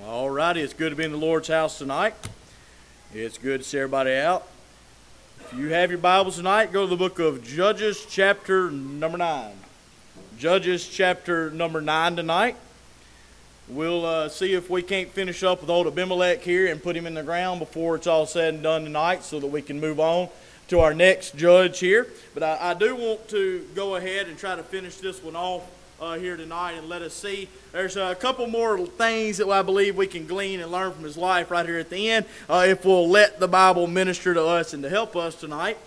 All righty, it's good to be in the Lord's house tonight. It's good to see everybody out. If you have your Bibles tonight, go to the book of Judges chapter number 9. Judges chapter number 9 tonight. We'll see if we can't finish up with old Abimelech here and put him in the ground before it's all said and done tonight so that we can move on to our next judge here. But I do want to go ahead and try to finish this one off here tonight and let us see. There's a couple more things that I believe we can glean and learn from his life right here at the end if we'll let the Bible minister to us and to help us tonight.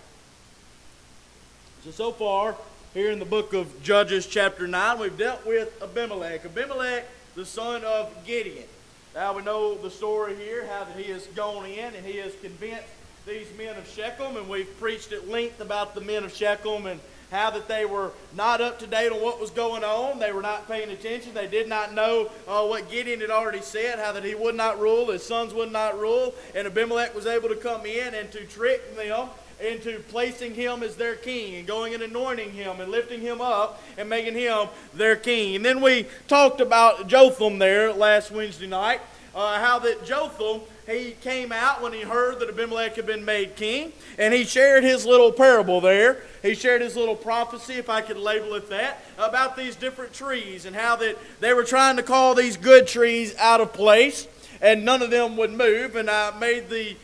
So far, here in the book of Judges chapter 9, we've dealt with Abimelech. Abimelech, the son of Gideon. Now we know the story here, how that he has gone in and he has convinced these men of Shechem, and we've preached at length about the men of Shechem and how that they were not up to date on what was going on. They were not paying attention. They did not know what Gideon had already said, how that he would not rule, his sons would not rule, and Abimelech was able to come in and to trick them into placing him as their king and going and anointing him and lifting him up and making him their king. And then we talked about Jotham there last Wednesday night, how that Jotham, he came out when he heard that Abimelech had been made king, and he shared his little parable there. He shared his little prophecy, if I could label it that, about these different trees and how that they were trying to call these good trees out of place, and none of them would move. And I made the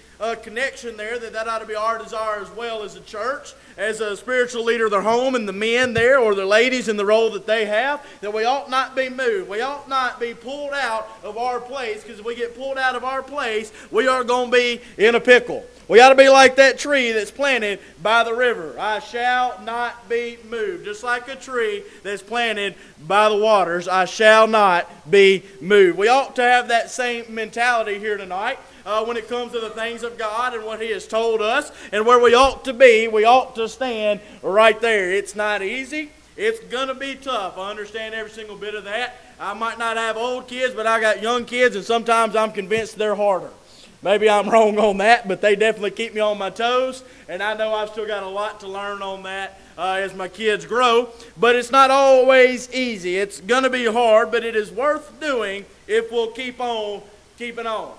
connection there that ought to be our desire as well as a church, as a spiritual leader of their home, and the men there or the ladies in the role that they have, that we ought not be moved. We ought not be pulled out of our place, because if we get pulled out of our place, we are going to be in a pickle. We ought to be like that tree that's planted by the river. I shall not be moved. Just like a tree that's planted by the waters, I shall not be moved. We ought to have that same mentality here tonight. When it comes to the things of God and what He has told us and where we ought to be, we ought to stand right there. It's not easy. It's going to be tough. I understand every single bit of that. I might not have old kids, but I got young kids, and sometimes I'm convinced they're harder. Maybe I'm wrong on that, but they definitely keep me on my toes, and I know I've still got a lot to learn on that as my kids grow. But it's not always easy. It's going to be hard, but it is worth doing if we'll keep on keeping on.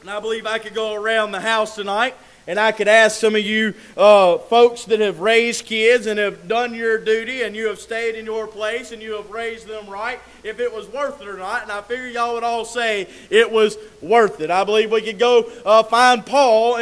And I believe I could go around the house tonight and I could ask some of you folks that have raised kids and have done your duty and you have stayed in your place and you have raised them right, if it was worth it or not. And I figure y'all would all say it was worth it. I believe we could go find Paul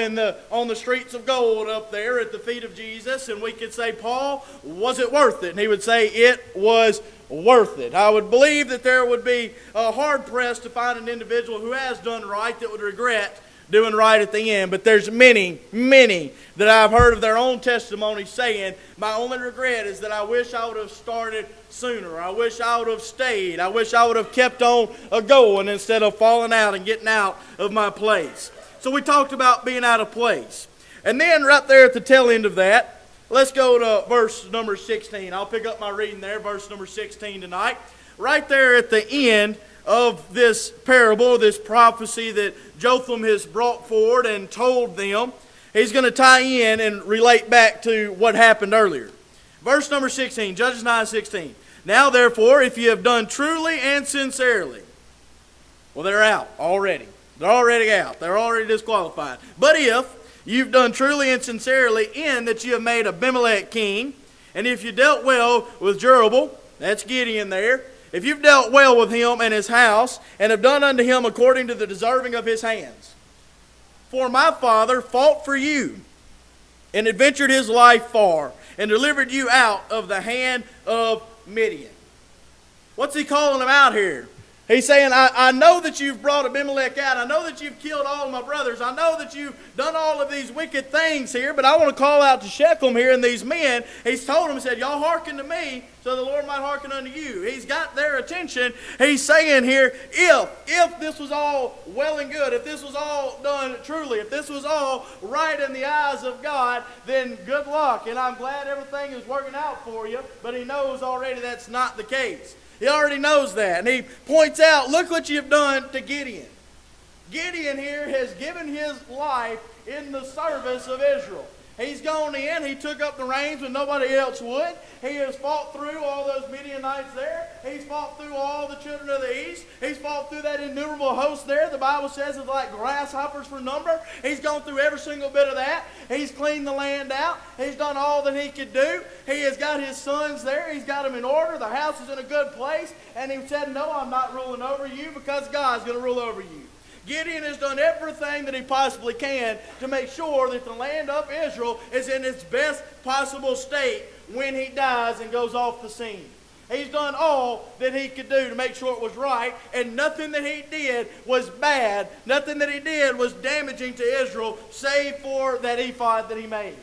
on the streets of gold up there at the feet of Jesus, and we could say, Paul, was it worth it? And he would say it was worth it. I would believe that there would be hard-pressed to find an individual who has done right that would regret doing right at the end. But there's many, many that I've heard of their own testimony saying, my only regret is that I wish I would have started sooner. I wish I would have stayed. I wish I would have kept on going instead of falling out and getting out of my place. So we talked about being out of place. And then right there at the tail end of that, let's go to verse number 16. I'll pick up my reading there, verse number 16 tonight. Right there at the end of this parable, this prophecy that Jotham has brought forward and told them, he's going to tie in and relate back to what happened earlier. Verse number 16, Judges 9:16. Now therefore, if you have done truly and sincerely, well, they're out already. They're already out. They're already disqualified. But if you've done truly and sincerely in that you have made Abimelech king, and if you dealt well with Jerubbaal, that's Gideon there, if you've dealt well with him and his house, and have done unto him according to the deserving of his hands. For my father fought for you, and adventured his life far, and delivered you out of the hand of Midian. What's he calling them out here? He's saying, I know that you've brought Abimelech out. I know that you've killed all of my brothers. I know that you've done all of these wicked things here, but I want to call out to Shechem here and these men. He's told them, he said, y'all hearken to me so the Lord might hearken unto you. He's got their attention. He's saying here, if this was all well and good, if this was all done truly, if this was all right in the eyes of God, then good luck. And I'm glad everything is working out for you, but he knows already that's not the case. He already knows that. And he points out, look what you've done to Gideon. Gideon here has given his life in the service of Israel. He's gone in. He took up the reins when nobody else would. He has fought through all those Midianites there. He's fought through all the children of the east. He's fought through that innumerable host there. The Bible says it's like grasshoppers for number. He's gone through every single bit of that. He's cleaned the land out. He's done all that he could do. He has got his sons there. He's got them in order. The house is in a good place. And he said, no, I'm not ruling over you because God's going to rule over you. Gideon has done everything that he possibly can to make sure that the land of Israel is in its best possible state when he dies and goes off the scene. He's done all that he could do to make sure it was right, and nothing that he did was bad. Nothing that he did was damaging to Israel, save for that ephod that he made.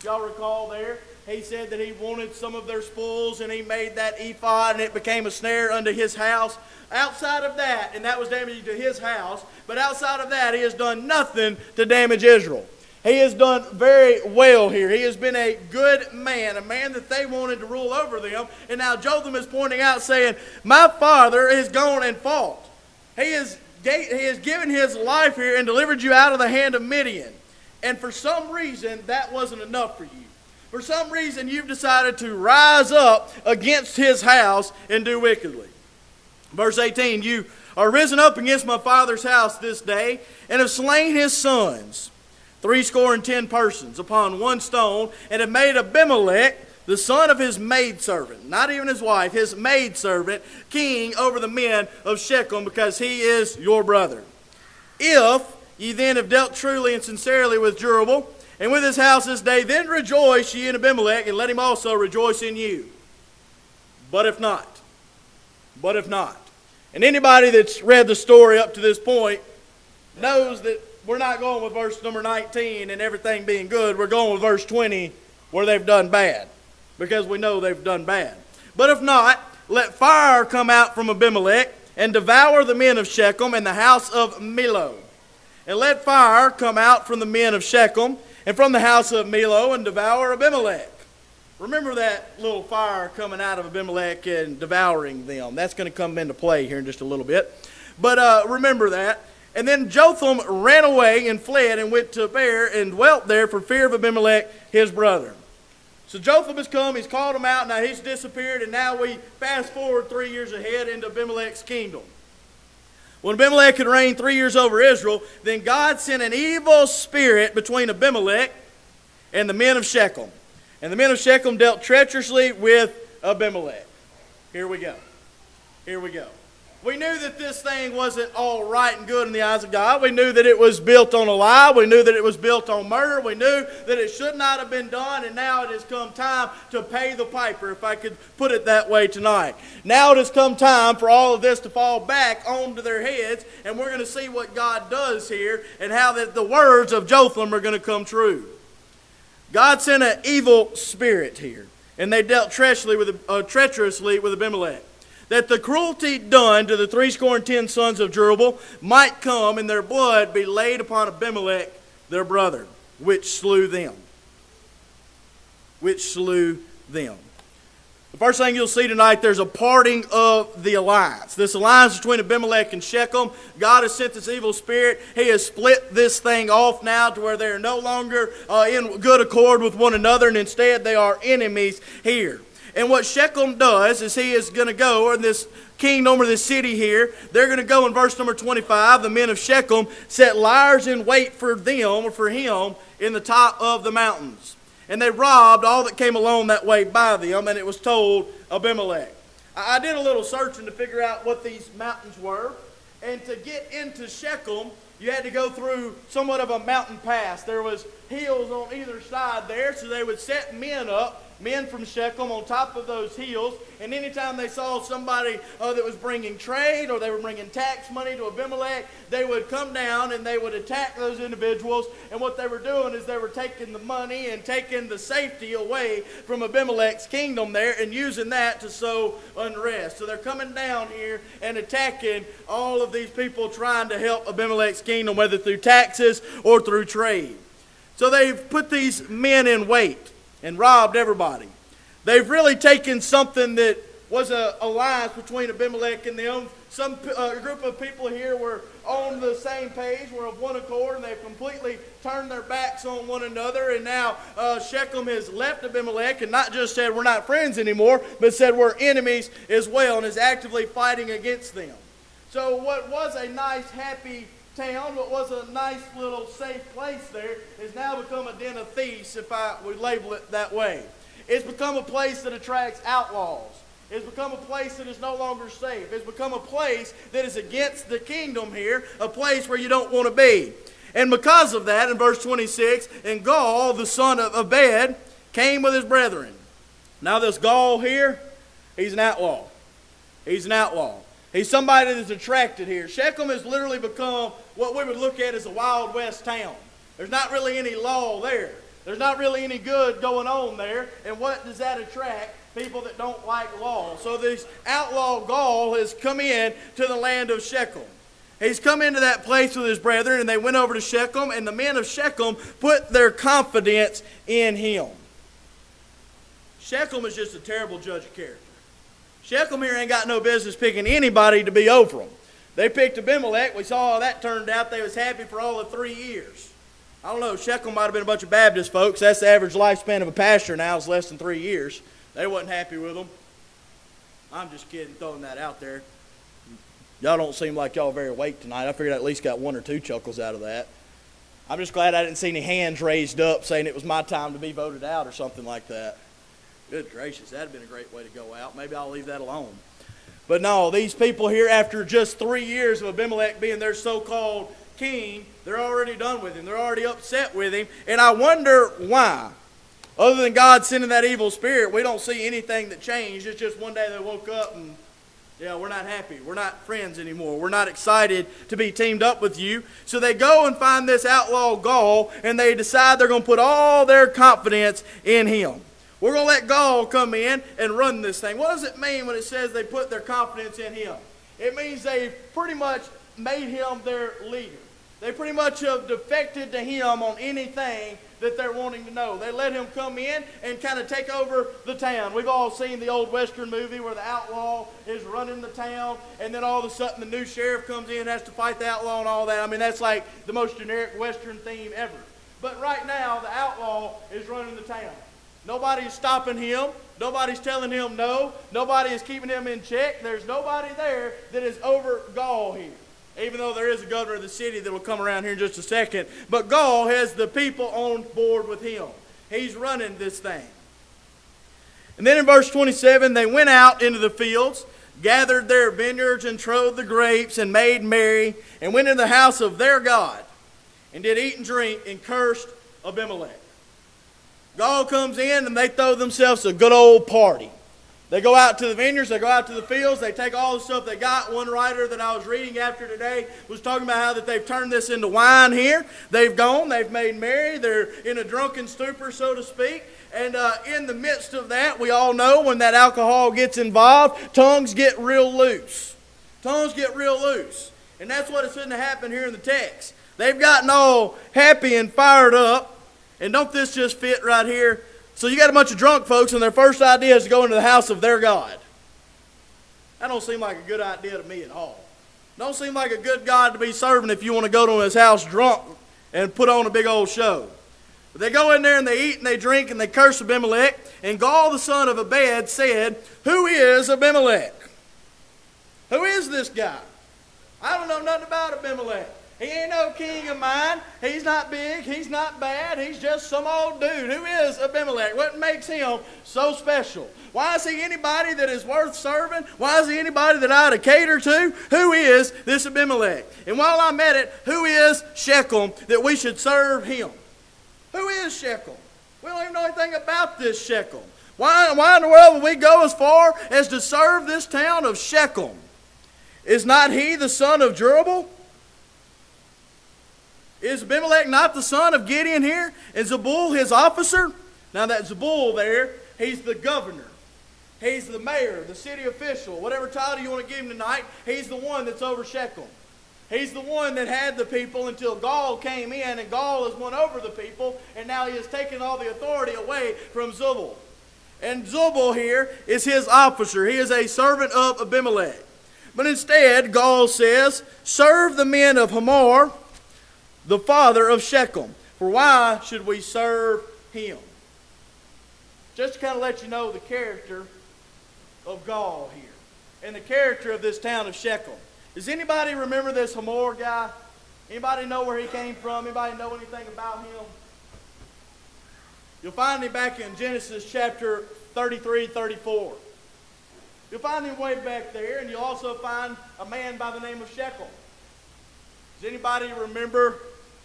Y'all recall there? He said that he wanted some of their spoils, and he made that ephod, and it became a snare unto his house. Outside of that, and that was damaging to his house, but outside of that, he has done nothing to damage Israel. He has done very well here. He has been a good man, a man that they wanted to rule over them. And now Jotham is pointing out, saying, my father has gone and fought. He has given his life here and delivered you out of the hand of Midian. And for some reason, that wasn't enough for you. For some reason, you've decided to rise up against his house and do wickedly. Verse 18, you are risen up against my father's house this day, and have slain his sons, 70 persons, upon one stone, and have made Abimelech, the son of his maidservant, not even his wife, his maidservant, king over the men of Shechem, because he is your brother. If ye then have dealt truly and sincerely with Jerubbaal, and with his house this day, then rejoice ye in Abimelech, and let him also rejoice in you. But if not, and anybody that's read the story up to this point knows that we're not going with verse number 19 and everything being good. We're going with verse 20 where they've done bad, because we know they've done bad. But if not, let fire come out from Abimelech and devour the men of Shechem and the house of Millo. And let fire come out from the men of Shechem and from the house of Millo and devour Abimelech. Remember that little fire coming out of Abimelech and devouring them. That's going to come into play here in just a little bit. But remember that. And then Jotham ran away and fled and went to Beer and dwelt there for fear of Abimelech, his brother. So Jotham has come, he's called him out, now he's disappeared, and now we fast forward 3 years ahead into Abimelech's kingdom. When Abimelech had reigned 3 years over Israel, then God sent an evil spirit between Abimelech and the men of Shechem. And the men of Shechem dealt treacherously with Abimelech. Here we go. We knew that this thing wasn't all right and good in the eyes of God. We knew that it was built on a lie. We knew that it was built on murder. We knew that it should not have been done. And now it has come time to pay the piper, if I could put it that way tonight. Now it has come time for all of this to fall back onto their heads. And we're going to see what God does here and how that the words of Jotham are going to come true. God sent an evil spirit here, and they dealt treacherously with Abimelech, that the cruelty done to the 70 sons of Jerubbaal might come, and their blood be laid upon Abimelech, their brother, which slew them. The first thing you'll see tonight, there's a parting of the alliance. This alliance between Abimelech and Shechem, God has sent this evil spirit. He has split this thing off now to where they are no longer in good accord with one another, and instead they are enemies here. And what Shechem does is he is going to go, in this kingdom or this city here, they're going to go in verse number 25, the men of Shechem set liers in wait for them, or for him, in the top of the mountains. And they robbed all that came along that way by them, and it was told Abimelech. I did a little searching to figure out what these mountains were. And to get into Shechem, you had to go through somewhat of a mountain pass. There was hills on either side there, so they would set men from Shechem on top of those hills, and anytime they saw somebody that was bringing trade or they were bringing tax money to Abimelech, they would come down and they would attack those individuals. And what they were doing is they were taking the money and taking the safety away from Abimelech's kingdom there and using that to sow unrest. So they're coming down here and attacking all of these people trying to help Abimelech's kingdom, whether through taxes or through trade. So they've put these men in wait and robbed everybody. They've really taken something that was an alliance between Abimelech and them. Some group of people here were on the same page. We're of one accord, and they've completely turned their backs on one another. And now Shechem has left Abimelech and not just said we're not friends anymore, but said we're enemies as well, and is actively fighting against them. So what was a nice, happy town, what was a nice little safe place there, has now become a den of thieves, if I would label it that way. It's become a place that attracts outlaws. It's become a place that is no longer safe. It's become a place that is against the kingdom here, a place where you don't want to be. And because of that, in verse 26, and Gaul, the son of Ebed, came with his brethren. Now this Gaul here, he's an outlaw. He's an outlaw. He's somebody that's attracted here. Shechem has literally become what we would look at as a Wild West town. There's not really any law there. There's not really any good going on there. And what does that attract? People that don't like law. So this outlaw Gaul has come in to the land of Shechem. He's come into that place with his brethren, and they went over to Shechem, and the men of Shechem put their confidence in him. Shechem is just a terrible judge of character. Shechem here ain't got no business picking anybody to be over them. They picked Abimelech. We saw how that turned out. They was happy for all of 3 years. I don't know, Shechem might have been a bunch of Baptist folks. That's the average lifespan of a pastor now, is less than 3 years. They wasn't happy with them. I'm just kidding, throwing that out there. Y'all don't seem like y'all very awake tonight. I figured I at least got 1 or 2 chuckles out of that. I'm just glad I didn't see any hands raised up saying it was my time to be voted out or something like that. Good gracious, that'd have been a great way to go out. Maybe I'll leave that alone. But no, these people here, after just 3 years of Abimelech being their so-called king, they're already done with him. They're already upset with him. And I wonder why. Other than God sending that evil spirit, we don't see anything that changed. It's just one day they woke up and, yeah, we're not happy. We're not friends anymore. We're not excited to be teamed up with you. So they go and find this outlaw Gaul, and they decide they're going to put all their confidence in him. We're going to let Gaul come in and run this thing. What does it mean when it says they put their confidence in him? It means they've pretty much made him their leader. They pretty much have defected to him on anything that they're wanting to know. They let him come in and kind of take over the town. We've all seen the old Western movie where the outlaw is running the town, and then all of a sudden the new sheriff comes in and has to fight the outlaw and all that. I mean, that's like the most generic Western theme ever. But right now, the outlaw is running the town. Nobody's stopping him. Nobody's telling him no. Nobody is keeping him in check. There's nobody there that is over Gaul here. Even though there is a governor of the city that will come around here in just a second. But Gaul has the people on board with him. He's running this thing. And then in verse 27, they went out into the fields, gathered their vineyards and trode the grapes and made merry, and went into the house of their God, and did eat and drink, and cursed Abimelech. Gaul comes in and they throw themselves a good old party. They go out to the vineyards, they go out to the fields, they take all the stuff they got. One writer that I was reading after today was talking about how that they've turned this into wine here. They've gone, they've made merry, they're in a drunken stupor, so to speak. And in the midst of that, we all know when that alcohol gets involved, tongues get real loose. Tongues get real loose. And that's what is going to happen here in the text. They've gotten all happy and fired up. And don't this just fit right here? So you got a bunch of drunk folks, and their first idea is to go into the house of their God. That don't seem like a good idea to me at all. Don't seem like a good God to be serving if you want to go to his house drunk and put on a big old show. But they go in there and they eat and they drink and they curse Abimelech. And Gaul the son of Ebed said, "Who is Abimelech? Who is this guy? I don't know nothing about Abimelech. He ain't no king of mine. He's not big. He's not bad. He's just some old dude. Who is Abimelech? What makes him so special? Why is he anybody that is worth serving? Why is he anybody that I ought to cater to? Who is this Abimelech? And while I'm at it, who is Shechem that we should serve him? Who is Shechem? We don't even know anything about this Shechem. Why in the world would we go as far as to serve this town of Shechem? Is not he the son of Jerubbaal? Is Abimelech not the son of Gideon here? And Zebul his officer? Now that Zebul there, he's the governor. He's the mayor, the city official, whatever title you want to give him tonight. He's the one that's over Shechem. He's the one that had the people until Gaul came in, and Gaul has won over the people, and now he has taken all the authority away from Zebul. And Zebul here is his officer. He is a servant of Abimelech. But instead, Gaul says, serve the men of Hamor, the father of Shechem. For why should we serve him? Just to kind of let you know the character of Gaul here and the character of this town of Shechem. Does anybody remember this Hamor guy? Anybody know where he came from? Anybody know anything about him? You'll find him back in Genesis chapter 33, 34. You'll find him way back there, and you'll also find a man by the name of Shechem. Does anybody remember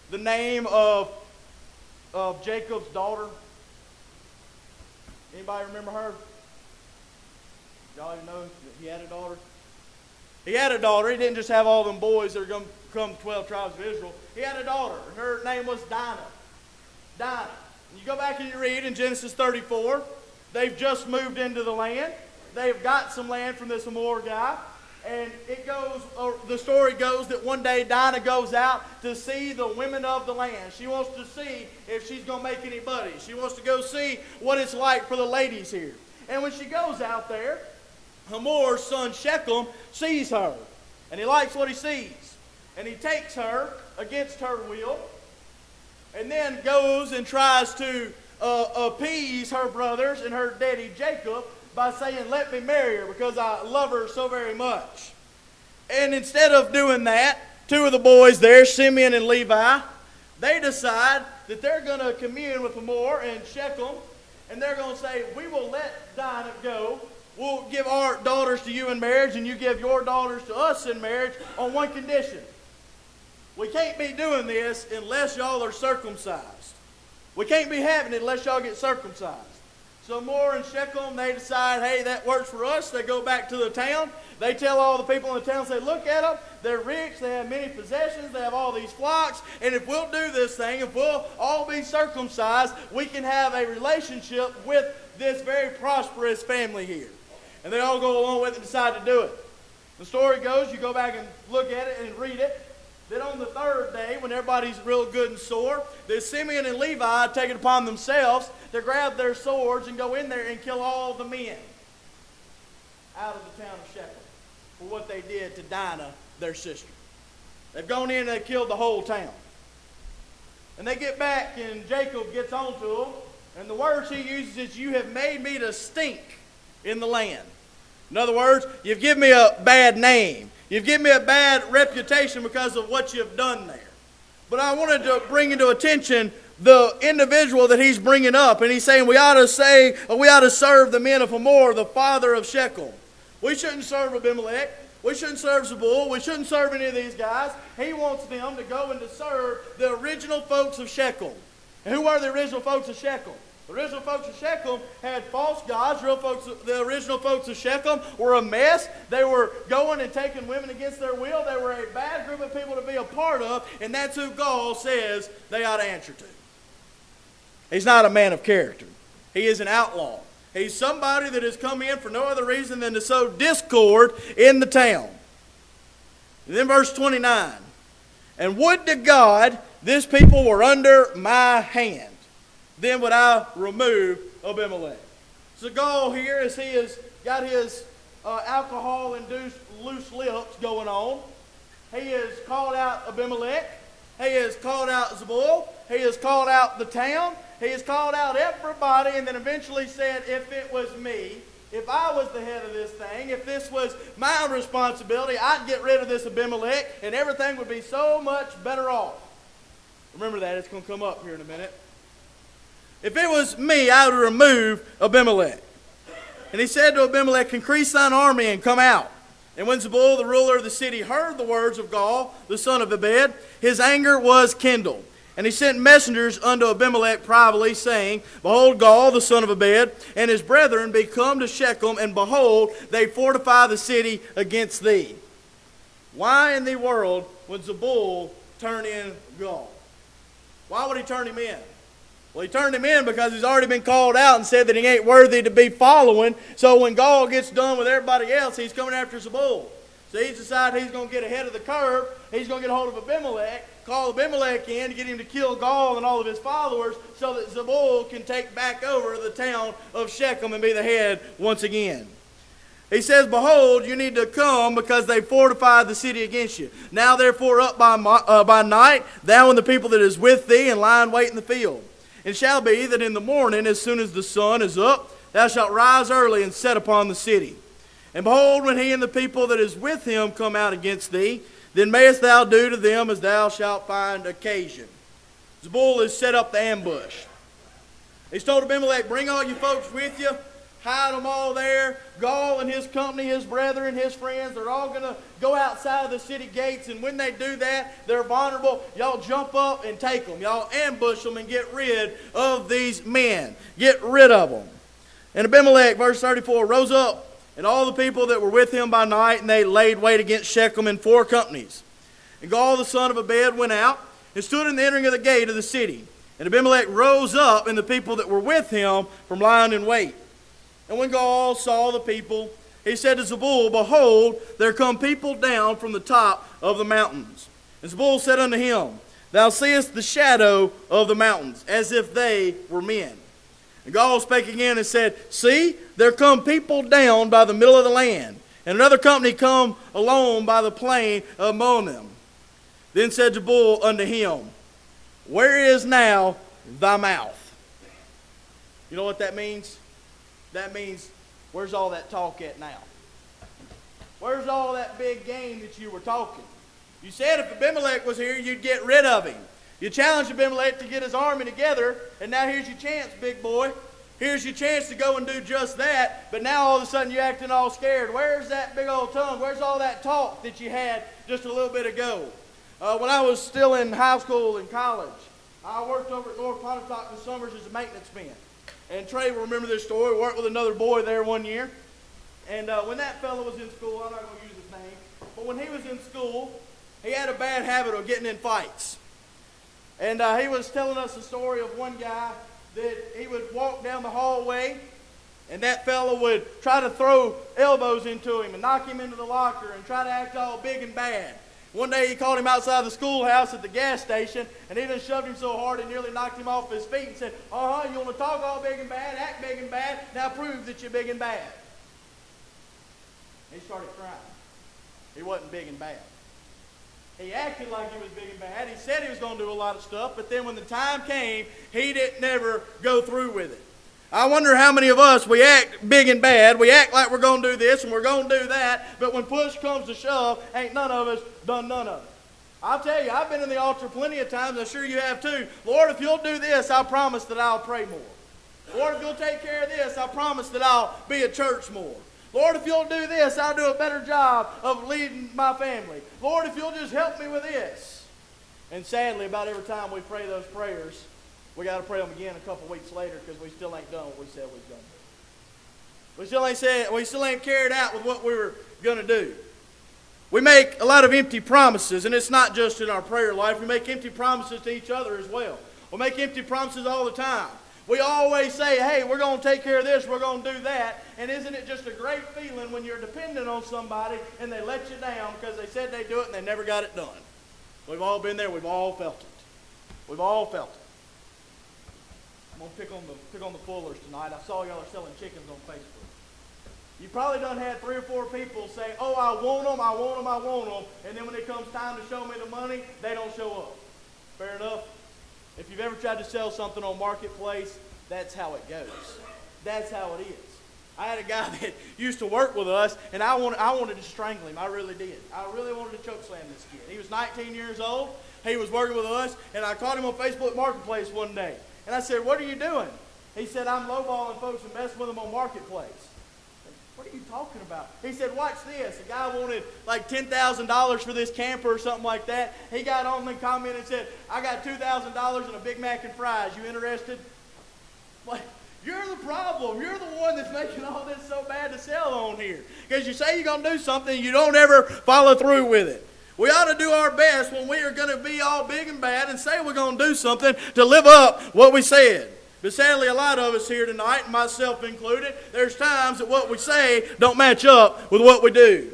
the name of Jacob's daughter? Anybody remember her? Y'all even know that he had a daughter? He had a daughter. He didn't just have all them boys that are going to become 12 tribes of Israel. He had a daughter. Her name was Dinah. Dinah. And you go back and you read in Genesis 34, they've just moved into the land. They've got some land from this Hamor guy. And it goes, the story goes that one day Dinah goes out to see the women of the land. She wants to see if she's going to make any buddies. She wants to go see what it's like for the ladies here. And when she goes out there, Hamor's son Shechem sees her. And he likes what he sees. And he takes her against her will. And then goes and tries to appease her brothers and her daddy Jacob by saying, let me marry her because I love her so very much. And instead of doing that, two of the boys there, Simeon and Levi, they decide that they're going to commune with Hamor and Shechem, and they're going to say, we will let Dinah go. We'll give our daughters to you in marriage, and you give your daughters to us in marriage on one condition. We can't be doing this unless y'all are circumcised. We can't be having it unless y'all get circumcised. So Hamor and Shechem, they decide, hey, that works for us. They go back to the town. They tell all the people in the town, say, look at them. They're rich. They have many possessions. They have all these flocks. And if we'll do this thing, if we'll all be circumcised, we can have a relationship with this very prosperous family here. And they all go along with it and decide to do it. The story goes, you go back and look at it and read it. Then on the third day, when everybody's real good and sore, the Simeon and Levi take it upon themselves to grab their swords and go in there and kill all the men out of the town of Shechem for what they did to Dinah, their sister. They've gone in and they've killed the whole town. And they get back and Jacob gets on to them. And the words he uses is, you have made me to stink in the land. In other words, you've given me a bad name. You've given me a bad reputation because of what you've done there. But I wanted to bring into attention the individual that he's bringing up. And he's saying we ought to serve the men of Hamor, the father of Shechem. We shouldn't serve Abimelech. We shouldn't serve Zebul. We shouldn't serve any of these guys. He wants them to go and to serve the original folks of Shechem. And who were the original folks of Shechem? The original folks of Shechem had false gods. The original folks of Shechem were a mess. They were going and taking women against their will. They were a bad group of people to be a part of, and that's who Gaul says they ought to answer to. He's not a man of character. He is an outlaw. He's somebody that has come in for no other reason than to sow discord in the town. And then verse 29. And would to God this people were under my hand. Then would I remove Abimelech. So Gaul here, as he has got his alcohol-induced loose lips going on, he has called out Abimelech. He has called out Zebul. He has called out the town. He has called out everybody and then eventually said, if it was me, if I was the head of this thing, if this was my responsibility, I'd get rid of this Abimelech and everything would be so much better off. Remember that. It's going to come up here in a minute. If it was me, I would remove Abimelech. And he said to Abimelech, increase thine army and come out. And when Zebul, the ruler of the city, heard the words of Gaul, the son of Ebed, his anger was kindled. And he sent messengers unto Abimelech privately, saying, behold, Gaul, the son of Ebed, and his brethren be come to Shechem, and behold, they fortify the city against thee. Why in the world would Zebul turn in Gaul? Why would he turn him in? Well, he turned him in because he's already been called out and said that he ain't worthy to be following. So when Gaul gets done with everybody else, he's coming after Zebul. So he's decided he's going to get ahead of the curve. He's going to get a hold of Abimelech, call Abimelech in to get him to kill Gaul and all of his followers so that Zebul can take back over the town of Shechem and be the head once again. He says, behold, you need to come because they fortified the city against you. Now therefore up by night, thou and the people that is with thee, and lie in wait in the field. And it shall be that in the morning, as soon as the sun is up, thou shalt rise early and set upon the city. And behold, when he and the people that is with him come out against thee, then mayest thou do to them as thou shalt find occasion. Zebul has set up the ambush. He's told Abimelech, bring all you folks with you. Hide them all there. Gaul and his company, his brethren, his friends, they're all going to go outside of the city gates. And when they do that, they're vulnerable. Y'all jump up and take them. Y'all ambush them and get rid of these men. Get rid of them. And Abimelech, verse 34, rose up, and all the people that were with him by night, and they laid wait against Shechem in 4 companies. And Gaul the son of Abed went out and stood in the entering of the gate of the city. And Abimelech rose up, and the people that were with him from lying in wait. And when Gaul saw the people, he said to Zebul, behold, there come people down from the top of the mountains. And Zebul said unto him, thou seest the shadow of the mountains, as if they were men. And Gaul spake again and said, see, there come people down by the middle of the land, and another company come along by the plain of Monim. Then said Zebul unto him, where is now thy mouth? You know what that means? That means, where's all that talk at now? Where's all that big game that you were talking? You said if Abimelech was here, you'd get rid of him. You challenged Abimelech to get his army together, and now here's your chance, big boy. Here's your chance to go and do just that, but now all of a sudden you're acting all scared. Where's that big old tongue? Where's all that talk that you had just a little bit ago? When I was still in high school and college, I worked over at North Pontotoc in the summers as a maintenance man. And Trey will remember this story. We worked with another boy there one year. And when that fellow was in school, I'm not going to use his name, but when he was in school, he had a bad habit of getting in fights. And he was telling us the story of one guy that he would walk down the hallway, and that fellow would try to throw elbows into him and knock him into the locker and try to act all big and bad. One day he caught him outside the schoolhouse at the gas station, and he just shoved him so hard he nearly knocked him off his feet and said, you want to talk all big and bad, act big and bad, now prove that you're big and bad. He started crying. He wasn't big and bad. He acted like he was big and bad. He said he was going to do a lot of stuff, but then when the time came, he didn't never go through with it. I wonder how many of us, we act big and bad. We act like we're going to do this and we're going to do that, but when push comes to shove, ain't none of us done none of it. I'll tell you, I've been in the altar plenty of times. I'm sure you have too. Lord, if you'll do this, I promise that I'll pray more. Lord, if you'll take care of this, I promise that I'll be at church more. Lord, if you'll do this, I'll do a better job of leading my family. Lord, if you'll just help me with this. And sadly, about every time we pray those prayers, we got to pray them again a couple weeks later because we still ain't done what we said we was going to do. We still ain't carried out with what we were going to do. We make a lot of empty promises, and it's not just in our prayer life. We make empty promises to each other as well. We make empty promises all the time. We always say, hey, we're going to take care of this, we're going to do that. And isn't it just a great feeling when you're dependent on somebody and they let you down because they said they'd do it and they never got it done? We've all been there. We've all felt it. We've all felt it. I'm going to pick on the Fullers tonight. I saw y'all are selling chickens on Facebook. You probably done had 3 or 4 people say, oh, I want them, I want them, I want them. And then when it comes time to show me the money, they don't show up. Fair enough? If you've ever tried to sell something on Marketplace, that's how it goes. That's how it is. I had a guy that used to work with us, and I wanted to strangle him. I really did. I really wanted to choke slam this kid. He was 19 years old. He was working with us, and I caught him on Facebook Marketplace one day. And I said, what are you doing? He said, I'm lowballing folks and messing with them on Marketplace. What are you talking about? He said, watch this. A guy wanted like $10,000 for this camper or something like that. He got on and commented and said, I got $2,000 and a Big Mac and fries. You interested? Like, you're the problem. You're the one that's making all this so bad to sell on here. Because you say you're going to do something and you don't ever follow through with it. We ought to do our best when we are going to be all big and bad and say we're going to do something to live up what we said. But sadly, a lot of us here tonight, myself included, there's times that what we say don't match up with what we do.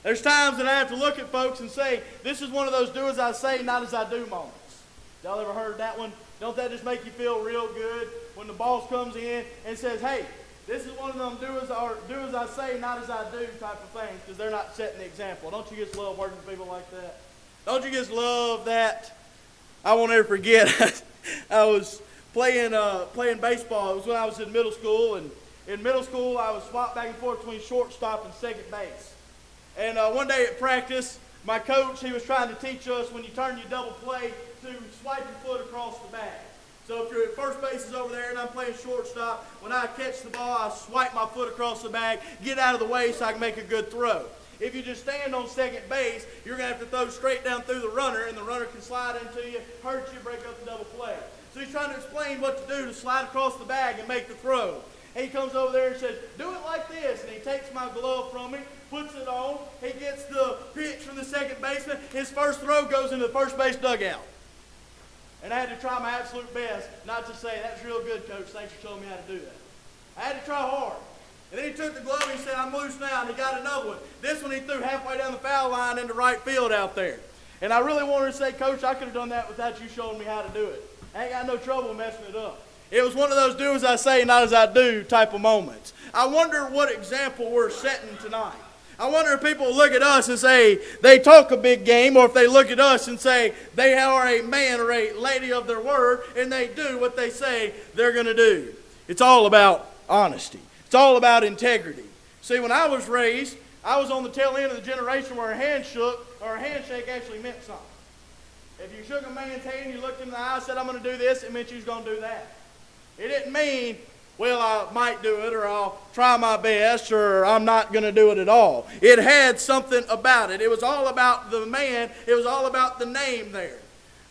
There's times that I have to look at folks and say, this is one of those do as I say, not as I do moments. Y'all ever heard that one? Don't that just make you feel real good when the boss comes in and says, hey, This is one of them do as I say, not as I do type of things, because they're not setting the example. Don't you just love working with people like that? Don't you just love that? I won't ever forget. I was playing baseball. It was when I was in middle school, and in middle school I was swapped back and forth between shortstop and second base. And one day at practice, my coach, he was trying to teach us when you turn your double play to swipe your foot across the bag. So if your first base is over there and I'm playing shortstop, when I catch the ball, I swipe my foot across the bag, get out of the way so I can make a good throw. If you just stand on second base, you're going to have to throw straight down through the runner, and the runner can slide into you, hurt you, break up the double play. So he's trying to explain what to do to slide across the bag and make the throw. And he comes over there and says, do it like this. And he takes my glove from me, puts it on. He gets the pitch from the second baseman. His first throw goes into the first base dugout. And I had to try my absolute best not to say, that's real good, Coach. Thanks for showing me how to do that. I had to try hard. And then he took the glove and he said, I'm loose now. And he got another one. This one he threw halfway down the foul line into right field out there. And I really wanted to say, Coach, I could have done that without you showing me how to do it. I ain't got no trouble messing it up. It was one of those do as I say, not as I do type of moments. I wonder what example we're setting tonight. I wonder if people look at us and say they talk a big game, or if they look at us and say they are a man or a lady of their word and they do what they say they're going to do. It's all about honesty. It's all about integrity. See, when I was raised, I was on the tail end of the generation where a handshake actually meant something. If you shook a man's hand, you looked him in the eye and said, I'm going to do this, it meant you was going to do that. It didn't mean, well, I might do it, or I'll try my best, or I'm not going to do it at all. It had something about it. It was all about the man. It was all about the name there.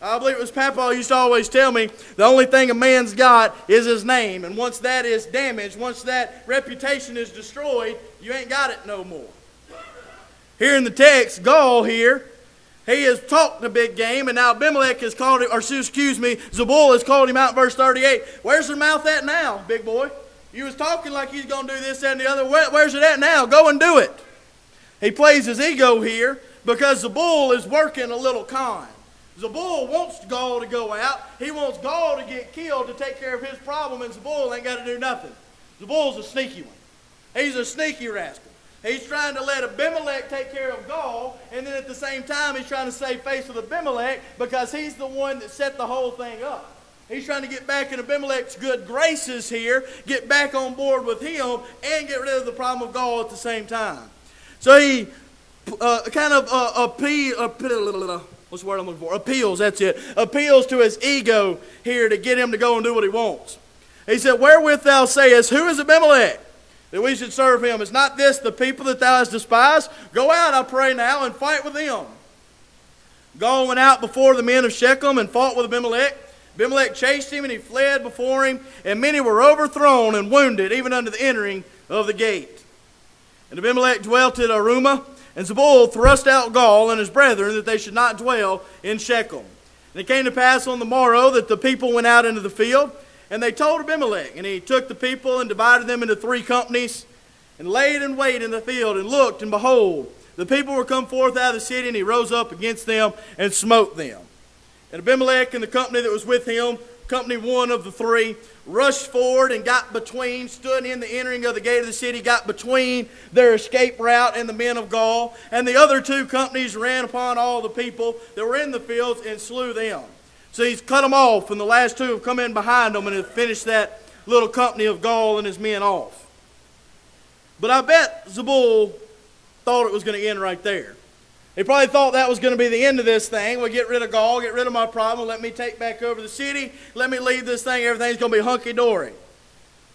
I believe it was Papa used to always tell me, the only thing a man's got is his name. And once that is damaged, once that reputation is destroyed, you ain't got it no more. Here in the text, Gaul here, he has talked a big game, and now Abimelech has called him, or Zebul has called him out in verse 38. Where's their mouth at now, big boy? You was talking like he's going to do this, that, and the other. Where's it at now? Go and do it. He plays his ego here because Zebul is working a little con. Zebul wants Gaul to go out. He wants Gaul to get killed to take care of his problem, and Zebul ain't got to do nothing. Zebul's a sneaky one. He's a sneaky rascal. He's trying to let Abimelech take care of Gaul, and then at the same time he's trying to save face with Abimelech because he's the one that set the whole thing up. He's trying to get back in Abimelech's good graces here, get back on board with him, and get rid of the problem of Gaul at the same time. So he appeals to his ego here to get him to go and do what he wants. He said, wherewith thou sayest, who is Abimelech, that we should serve him? Is not this the people that thou hast despised? Go out, I pray now, and fight with them. Gaul went out before the men of Shechem and fought with Abimelech. Abimelech chased him, and he fled before him, and many were overthrown and wounded, even unto the entering of the gate. And Abimelech dwelt at Arumah, and Zebul thrust out Gaul and his brethren, that they should not dwell in Shechem. And it came to pass on the morrow that the people went out into the field, and they told Abimelech, and he took the people and divided them into 3 companies, and laid in wait in the field, and looked, and behold, the people were come forth out of the city, and he rose up against them and smote them. And Abimelech and the company that was with him, company 1 of the 3, rushed forward and got between, stood in the entering of the gate of the city, got between their escape route and the men of Gaul. And the other 2 companies ran upon all the people that were in the fields and slew them. So he's cut them off, and the last 2 have come in behind them and have finished that little company of Gaul and his men off. But I bet Zebul thought it was going to end right there. He probably thought that was going to be the end of this thing. Well, get rid of Gaul, get rid of my problem, let me take back over the city, let me leave this thing, everything's going to be hunky-dory.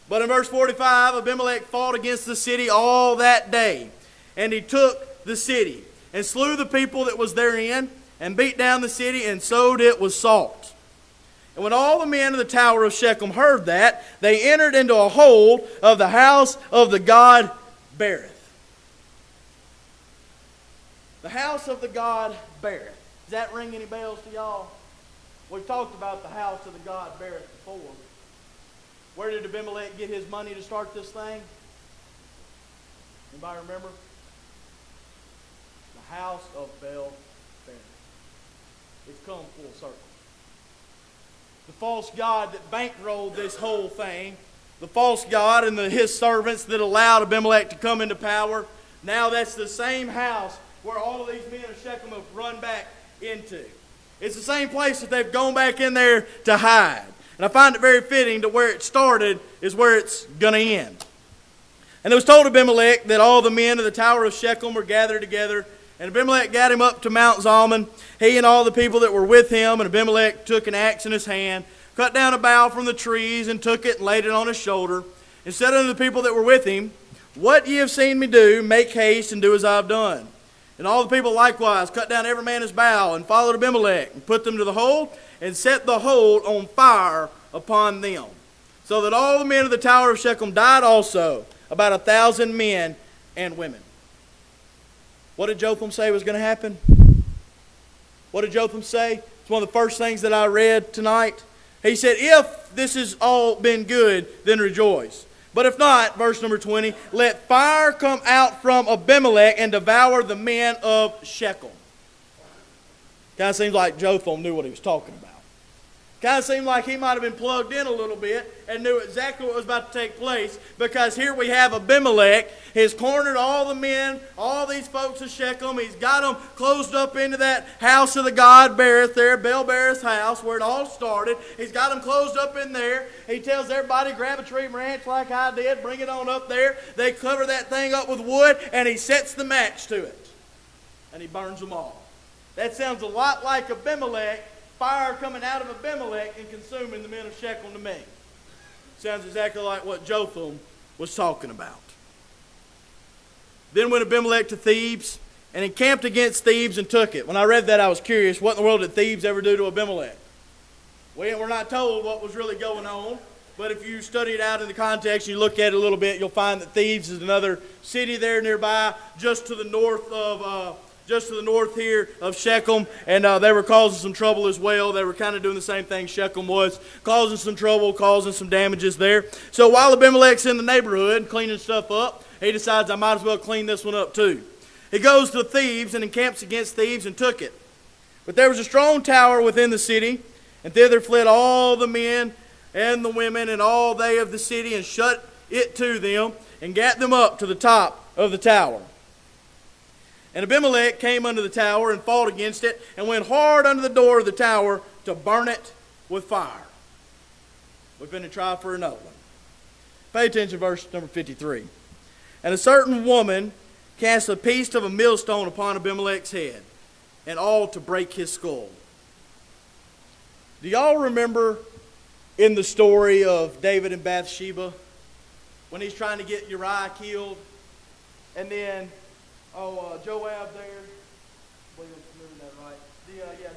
But in verse 45, Abimelech fought against the city all that day, and he took the city, and slew the people that was therein, and beat down the city, and sowed it with salt. And when all the men of the tower of Shechem heard that, they entered into a hold of the house of the god Berith. The house of the god Berith. Does that ring any bells to y'all? We've talked about the house of the god Berith before. Where did Abimelech get his money to start this thing? Anybody remember? The house of Berith. It's come full circle. The false god that bankrolled this whole thing the false god and his servants that allowed Abimelech to come into power. Now that's the same house where all of these men of Shechem have run back into. It's the same place that they've gone back in there to hide. And I find it very fitting that where it started is where it's going to end. And it was told Abimelech that all the men of the tower of Shechem were gathered together. And Abimelech got him up to Mount Zalmon, he and all the people that were with him. And Abimelech took an axe in his hand, cut down a bough from the trees, and took it and laid it on his shoulder, and said unto the people that were with him, What ye have seen me do, make haste and do as I have done. And all the people likewise cut down every man his bough, and followed Abimelech, and put them to the hold, and set the hold on fire upon them. So that all the men of the tower of Shechem died also, about 1,000 men and women. What did Jotham say was going to happen? What did Jotham say? It's one of the first things that I read tonight. He said, if this has all been good, then rejoice. But if not, verse number 20, let fire come out from Abimelech and devour the men of Shechem. Kind of seems like Jotham knew what he was talking about. Kind of seemed like he might have been plugged in a little bit and knew exactly what was about to take place, because here we have Abimelech. He's cornered all the men, all these folks of Shechem. He's got them closed up into that house of the god Berith there, Baal-Berith's house, where it all started. He's got them closed up in there. He tells everybody, grab a tree branch like I did, bring it on up there. They cover that thing up with wood, and he sets the match to it. And he burns them all. That sounds a lot like Abimelech, fire coming out of Abimelech and consuming the men of Shechem to me. Sounds exactly like what Jotham was talking about. Then went Abimelech to Thebes and encamped against Thebes and took it. When I read that, I was curious, what in the world did Thebes ever do to Abimelech? We're not told what was really going on, but if you study it out in the context and you look at it a little bit, you'll find that Thebes is another city there nearby, just to the north here of Shechem, and they were causing some trouble as well. They were kind of doing the same thing Shechem was, causing some trouble, causing some damages there. So while Abimelech's in the neighborhood cleaning stuff up, he decides I might as well clean this one up too. He goes to Thebes and encamps against Thebes and took it. But there was a strong tower within the city, and thither fled all the men and the women and all they of the city, and shut it to them, and gat them up to the top of the tower. And Abimelech came unto the tower and fought against it, and went hard unto the door of the tower to burn it with fire. We've been to try for another one. Pay attention to verse number 53. And a certain woman cast a piece of a millstone upon Abimelech's head, and all to break his skull. Do y'all remember in the story of David and Bathsheba, when he's trying to get Uriah killed, and then Joab there, I believe I'm remembering that right.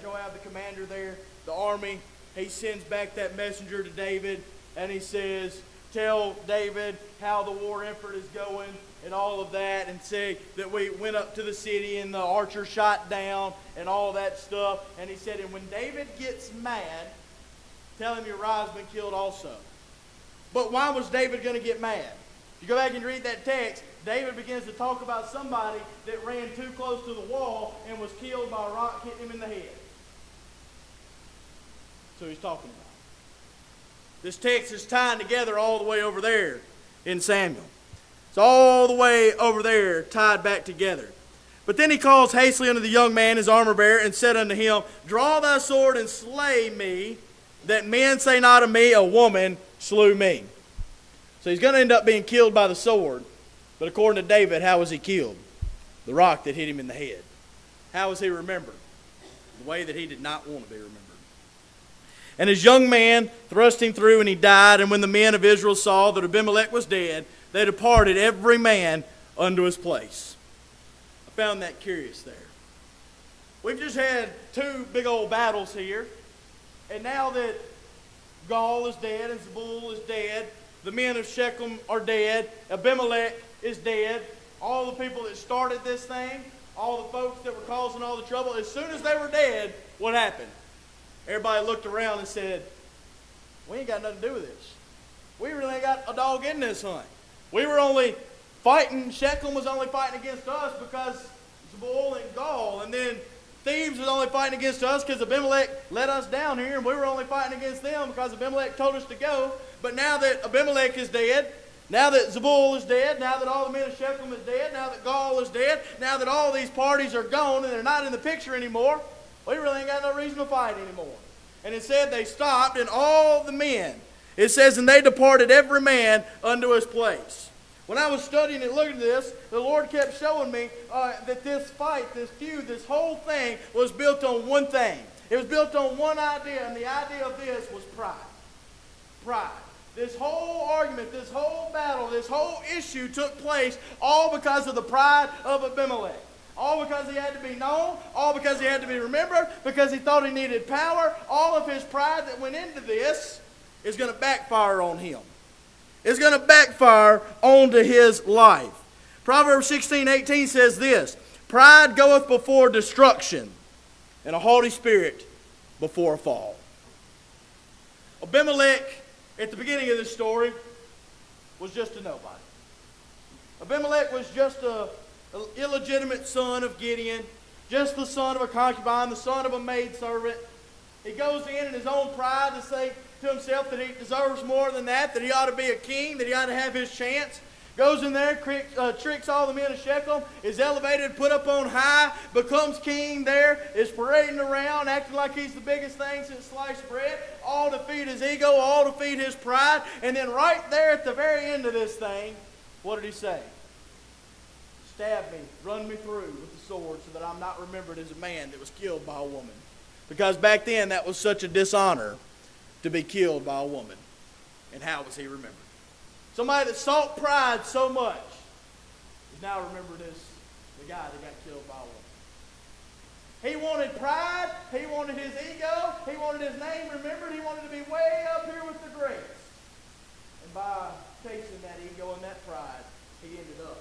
Joab, the commander there, the army, he sends back that messenger to David, and he says, tell David how the war effort is going and all of that, and say that we went up to the city and the archer shot down and all that stuff. And he said, and when David gets mad, tell him Uriah's been killed also. But why was David going to get mad? You go back and read that text, David begins to talk about somebody that ran too close to the wall and was killed by a rock hitting him in the head. So he's talking about. This text is tying together all the way over there in Samuel. It's all the way over there tied back together. But then he calls hastily unto the young man, his armor bearer, and said unto him, draw thy sword and slay me, that men say not of me, a woman slew me. So he's going to end up being killed by the sword. But according to David, how was he killed? The rock that hit him in the head. How was he remembered? The way that he did not want to be remembered. And his young man thrust him through, and he died. And when the men of Israel saw that Abimelech was dead, they departed every man unto his place. I found that curious there. We've just had two big old battles here. And now that Gaul is dead and Zebul is dead, the men of Shechem are dead, Abimelech is dead, all the people that started this thing, all the folks that were causing all the trouble, as soon as they were dead, what happened? Everybody looked around and said, we ain't got nothing to do with this. We really ain't got a dog in this hunt. We were only fighting, Shechem was only fighting against us because Zebul and Gaul, and then Thieves was only fighting against us because Abimelech let us down here, and we were only fighting against them because Abimelech told us to go. But now that Abimelech is dead, now that Zebul is dead, now that all the men of Shechem is dead, now that Gaul is dead, now that all these parties are gone and they're not in the picture anymore, we really ain't got no reason to fight anymore. And it said they stopped, and all the men, it says, and they departed every man unto his place. When I was studying and looking at this, the Lord kept showing me that this fight, this feud, this whole thing was built on one thing. It was built on one idea, and the idea of this was pride. Pride. This whole argument, this whole battle, this whole issue took place all because of the pride of Abimelech. All because he had to be known, all because he had to be remembered, because he thought he needed power. All of his pride that went into this is going to backfire on him. It's going to backfire onto his life. Proverbs 16:18 says this, pride goeth before destruction, and a haughty spirit before a fall. Abimelech, at the beginning of this story, was just a nobody. Abimelech was just an illegitimate son of Gideon, just the son of a concubine, the son of a maidservant. He goes in his own pride to say to himself that he deserves more than that he ought to be a king, that he ought to have his chance. Goes in there, tricks all the men of Shechem, is elevated, put up on high, becomes king there, is parading around, acting like he's the biggest thing since sliced bread, all to feed his ego, all to feed his pride. And then right there at the very end of this thing, what did he say? Stab me, run me through with the sword so that I'm not remembered as a man that was killed by a woman. Because back then that was such a dishonor to be killed by a woman. And how was he remembered? Somebody that sought pride so much is now remembered as the guy that got killed by a woman. He wanted pride, he wanted his ego, he wanted his name remembered, he wanted to be way up here with the greats. And by chasing that ego and that pride, he ended up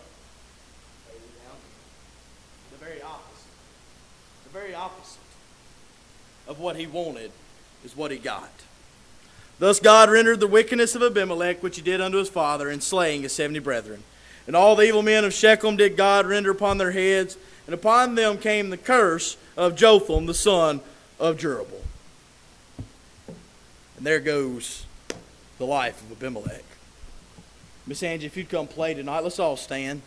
way down here. The very opposite. The very opposite of what he wanted is what he got. Thus God rendered the wickedness of Abimelech, which he did unto his father, in slaying his 70 brethren. And all the evil men of Shechem did God render upon their heads, and upon them came the curse of Jotham, the son of Jerubbaal. And there goes the life of Abimelech. Miss Angie, if you'd come play tonight, let's all stand.